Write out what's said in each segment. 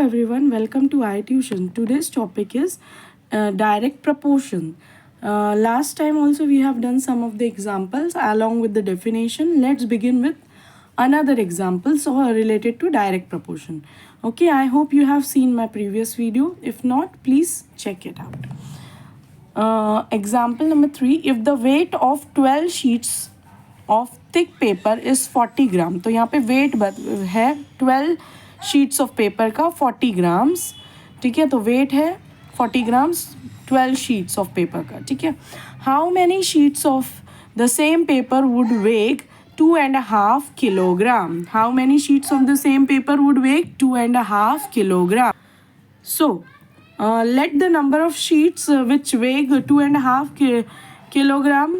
everyone, welcome to iTution. Today's topic is direct proportion. Last time also we have done some of the examples along with the definition. Let's begin with another example related to direct proportion. Okay, I hope you have seen my previous video. If not, please check it out. Example number 3. If the weight of 12 sheets of thick paper is 40 ग्राम, तो यहाँ पे wait है 12 sheets of paper का 40 grams, ठीक है. तो wait है 40 grams 12 sheets of paper का, ठीक है. How many sheets of the same paper would weigh 2.5 kilogram. How many sheets of the same paper would weigh 2.5 kilogram. So let the number of sheets which weigh 2.5 kilogram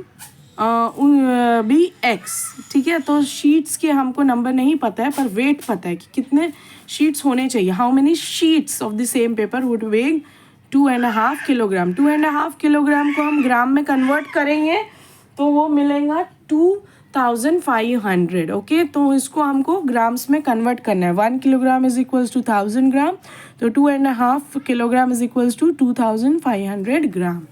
B x, ठीक है. तो sheets के हमको number नहीं पता है पर wait पता है कि कितने शीट्स होने चाहिए. How many sheets of the same paper would weigh 2.5 kilogram. 2.5 kilogram को हम ग्राम में कन्वर्ट करेंगे तो वो मिलेगा 2500. ओके, तो इसको हमको ग्राम्स में कन्वर्ट करना है. 1 kilogram is equals to 1000 gram, तो 2.5 kilogram is equals to 2500 gram.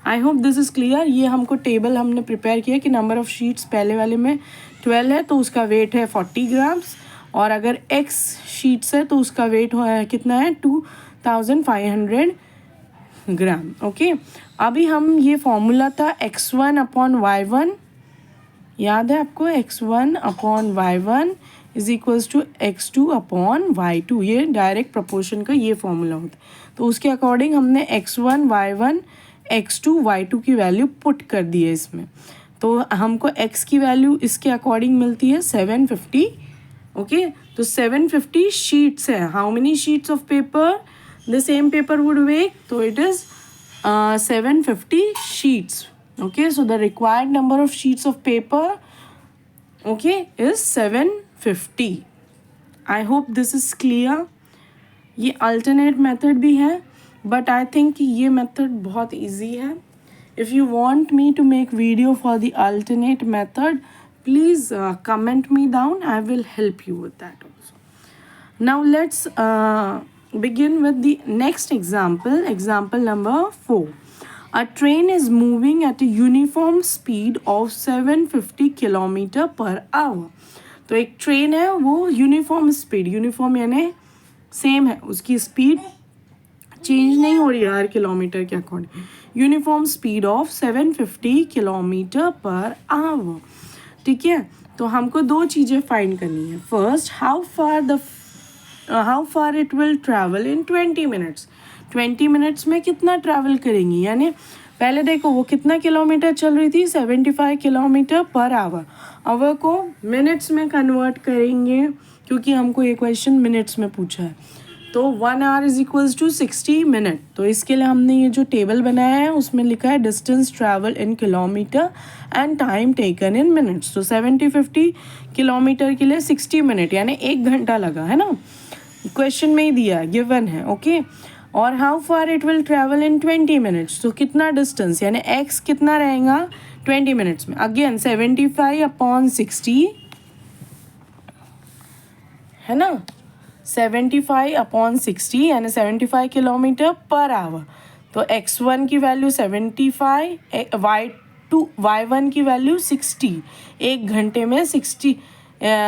I hope this is clear. ये हमको टेबल हमने प्रिपेयर किया कि नंबर ऑफ शीट्स पहले वाले में 12 है तो उसका वेट है 40 ग्राम्स, और अगर x शीट्स है तो उसका वेट कितना है 2500 ग्राम. ओके, अभी हम ये फॉर्मूला था x1/y1, याद है आपको, x1/y1 is equals to x2/y2. ये डायरेक्ट प्रपोर्शन का ये फॉर्मूला होता है. तो उसके अकॉर्डिंग हमने x1 y1 x2 y2 की वैल्यू पुट कर दी है इसमें. तो हमको x की वैल्यू इसके अकॉर्डिंग मिलती है 750. ओके, तो 750 शीट्स है. How many sheets of paper the same paper would weigh, तो it is 750 sheets. Okay, so the required number of sheets of paper okay is 750. I hope this is clear. ये alternate method भी है but I think ये method बहुत easy है. If you want me to make video for the alternate method, please comment me down. I will help you with that also. Now let's begin with the next example. Example number 4. A train is moving at a uniform speed of 750 kilometre per hour. तो एक train है वो uniform speed, uniform यानी same है, उसकी speed change नहीं हो रही है हर किलोमीटर के according. Uniform speed of 750 kilometre per hour, ठीक है. तो हमको दो चीज़ें फाइंड करनी है. First, how far it will travel in 20 minutes. 20 minutes में कितना ट्रैवल करेंगी, यानी पहले देखो वो कितना किलोमीटर चल रही थी, 75 किलोमीटर पर आवर. आवर को मिनट्स में कन्वर्ट करेंगे क्योंकि हमको ये क्वेश्चन मिनट्स में पूछा है. तो 1 hour is equals to 60 minute. तो इसके लिए हमने ये जो टेबल बनाया है उसमें लिखा है distance travel in kilometre and time taken in minutes. तो 70-50 किलोमीटर के लिए 60 मिनट यानी 1 घंटा लगा है ना, क्वेश्चन में ही दिया गिवन है. ओके, और how far it will travel in 20 minutes. तो कितना डिस्टेंस यानी x कितना रहेगा 20 मिनट्स में. अगेन 75/60 है ना, 75/60 यानी 75 किलोमीटर पर आवर. तो x1 की वैल्यू 75, y1 की वैल्यू 60. 1 घंटे में 60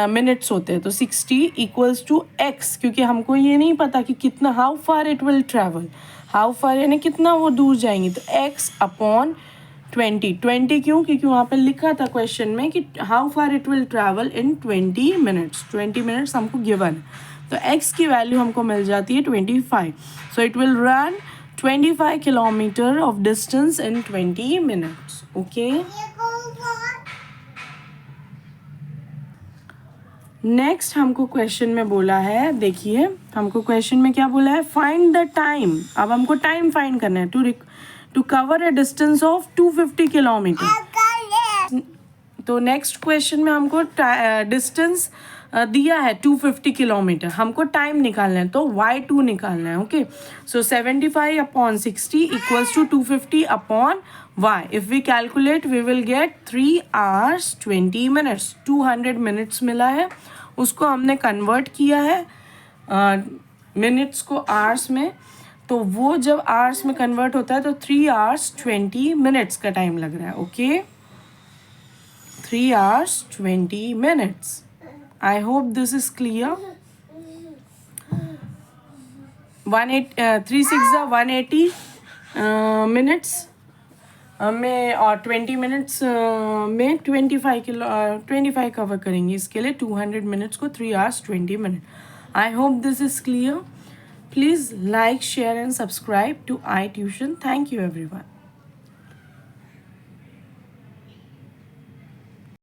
मिनट्स होते हैं. तो 60 इक्वल्स टू x, क्योंकि हमको ये नहीं पता कि कितना, how far it will travel, how far यानी कितना वो दूर जाएंगी. तो x/20. 20 क्यों, क्योंकि वहाँ पे लिखा था क्वेश्चन में कि how far it will travel in 20 minutes. 20 minutes हमको गिवन. तो x की वैल्यू हमको मिल जाती है 25. So it will run 25 kilometre of distance in 20 minutes. Okay, next हमको क्वेश्चन में बोला है, देखिए हमको क्वेश्चन में क्या बोला है, फाइंड द टाइम. अब हमको टाइम फाइंड करना है to cover a distance of 250 kilometre. तो नेक्स्ट क्वेश्चन में हमको डिस्टेंस दिया है 250 किलोमीटर, हमको टाइम निकालना है तो y2 निकालना है. Okay, so 75/60 equals to 250/y. If we calculate we will get 3 hours 20 minutes. 200 minutes मिला है, उसको हमने कन्वर्ट किया है मिनट्स को आवर्स में, तो वो जब आवर्स में कन्वर्ट होता है तो 3 hours 20 minutes का टाइम लग रहा है. Okay, 3 hours 20 minutes. I hope this is clear. 3 6 180 minutes में और 20 मिनट्स में 25 कवर करेंगे. इसके लिए 200 मिनट्स को 3 hours 20 minutes. I hope this is clear. Please like, share and subscribe to iTution. Thank you everyone.